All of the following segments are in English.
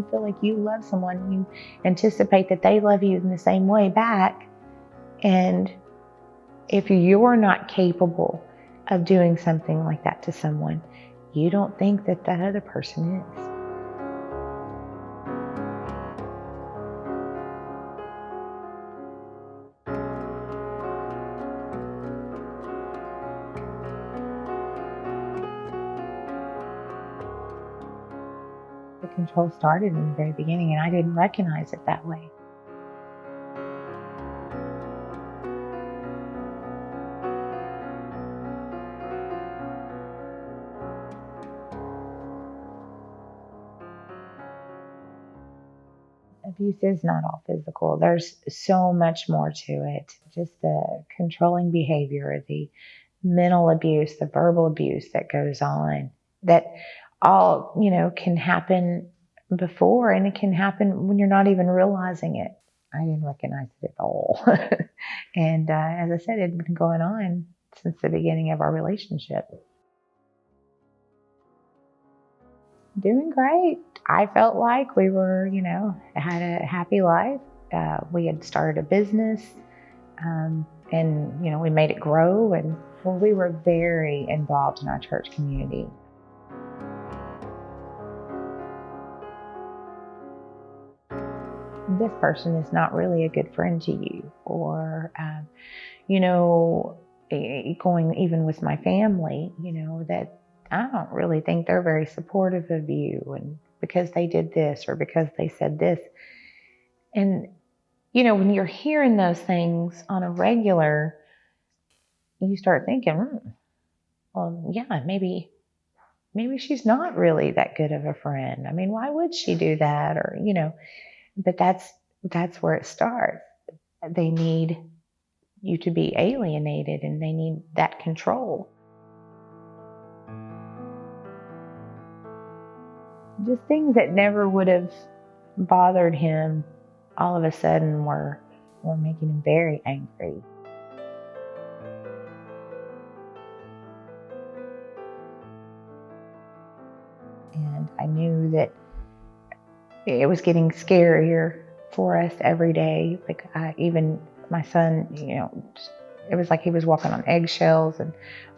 you feel like you love someone, you anticipate that they love you in the same way back. And if you're not capable of doing something like that to someone, you don't think that that other person is. The control started in the very beginning, and I didn't recognize it that way. Abuse is not all physical. There's so much more to it. Just the controlling behavior, the mental abuse, the verbal abuse that goes on, that all, can happen before, and it can happen when you're not even realizing it. I didn't recognize it at all. And as I said, it had been going on since the beginning of our relationship. Doing great. I felt like we were, had a happy life. We had started a business, and, we made it grow. And we were very involved in our church community. This person is not really a good friend to you, or, going even with my family, that I don't really think they're very supportive of you, and because they did this or because they said this. And, when you're hearing those things on a regular, you start thinking, well, yeah, maybe she's not really that good of a friend. I mean, why would she do that? Or, but that's where it starts. They need you to be alienated, and they need that control. Just things that never would have bothered him, all of a sudden were making him very angry. And I knew that it was getting scarier for us every day. Like even my son, it was like he was walking on eggshells, and,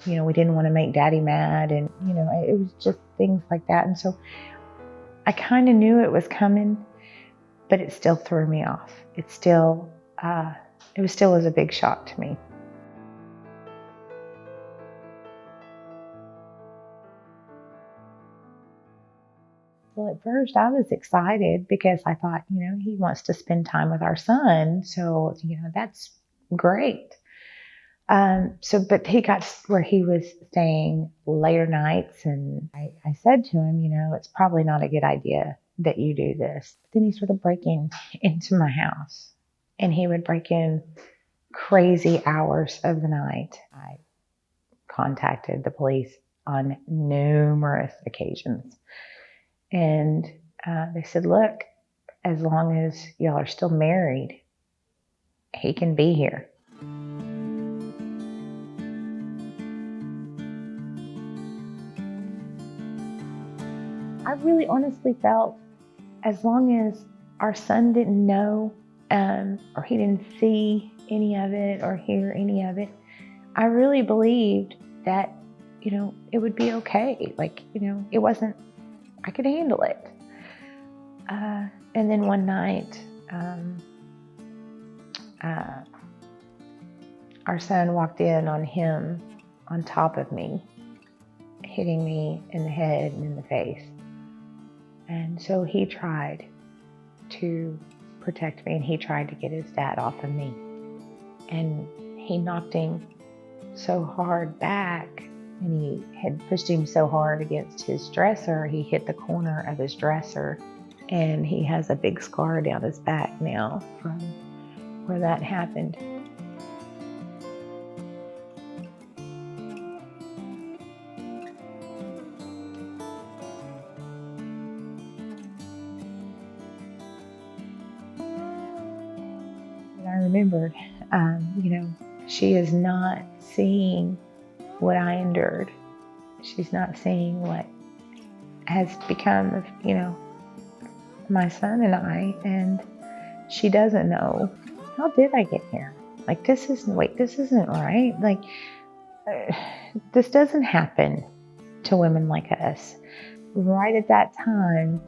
we didn't want to make Daddy mad, and, it was just things like that. And so I kind of knew it was coming, but it still threw me off. It was still a big shock to me. Well, at first I was excited because I thought, he wants to spend time with our son. So, that's great. But he got where he was staying later nights, and I said to him, it's probably not a good idea that you do this. But then he started breaking into my house, and he would break in crazy hours of the night. I contacted the police on numerous occasions, and they said, look, as long as y'all are still married, he can be here. I really honestly felt as long as our son didn't know, or he didn't see any of it or hear any of it, I really believed that, it would be okay. Like, it wasn't, I could handle it. And then one night, our son walked in on him on top of me, hitting me in the head and in the face. And so he tried to protect me, and he tried to get his dad off of me. And he knocked him so hard back, and he had pushed him so hard against his dresser, he hit the corner of his dresser, and he has a big scar down his back now from where that happened. I remembered, she is not seeing what I endured. She's not seeing what has become of, my son and I, and she doesn't know. How did I get here? Like, this isn't right. Like, this doesn't happen to women like us. Right at that time,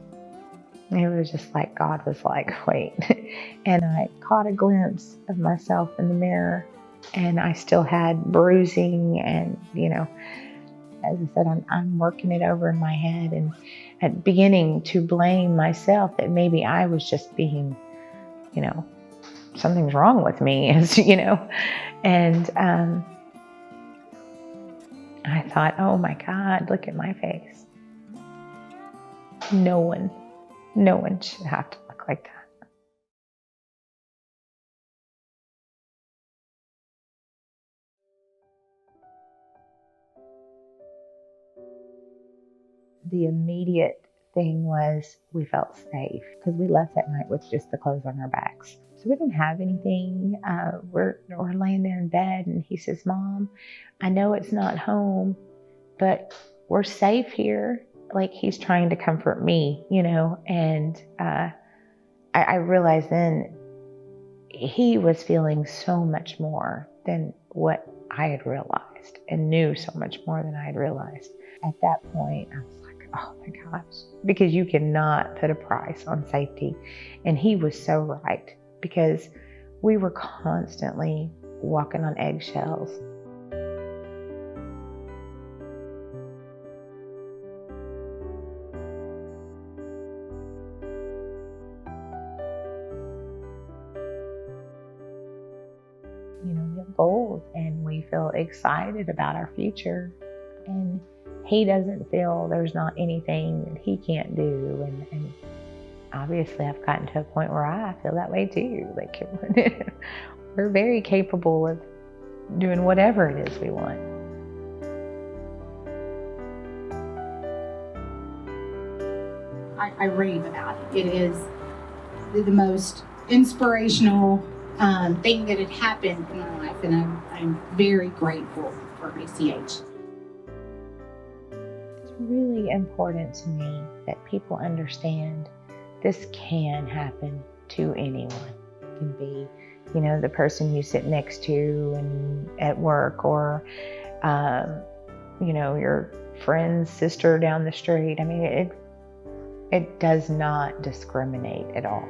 it was just like God was like, wait. And I caught a glimpse of myself in the mirror, and I still had bruising, and as I said, I'm working it over in my head and beginning to blame myself that maybe I was just being, something's wrong with me, and I thought, oh my God, look at my face. No one should have to look like that. The immediate thing was we felt safe because we left that night with just the clothes on our backs. So we didn't have anything. We're laying there in bed, and he says, Mom, I know it's not home, but we're safe here. Like, he's trying to comfort me, and I realized then he was feeling so much more than what I had realized, and knew so much more than I had realized. At that point, I was like, oh my gosh, because you cannot put a price on safety. And he was so right, because we were constantly walking on eggshells. We have goals, and we feel excited about our future. And he doesn't feel there's not anything that he can't do. And obviously I've gotten to a point where I feel that way too. Like, we're very capable of doing whatever it is we want. I rave about it. It is the most inspirational thing that had happened in my life, and I'm very grateful for ACH. It's really important to me that people understand this can happen to anyone. It can be, the person you sit next to and at work, or, your friend's sister down the street. I mean, it does not discriminate at all.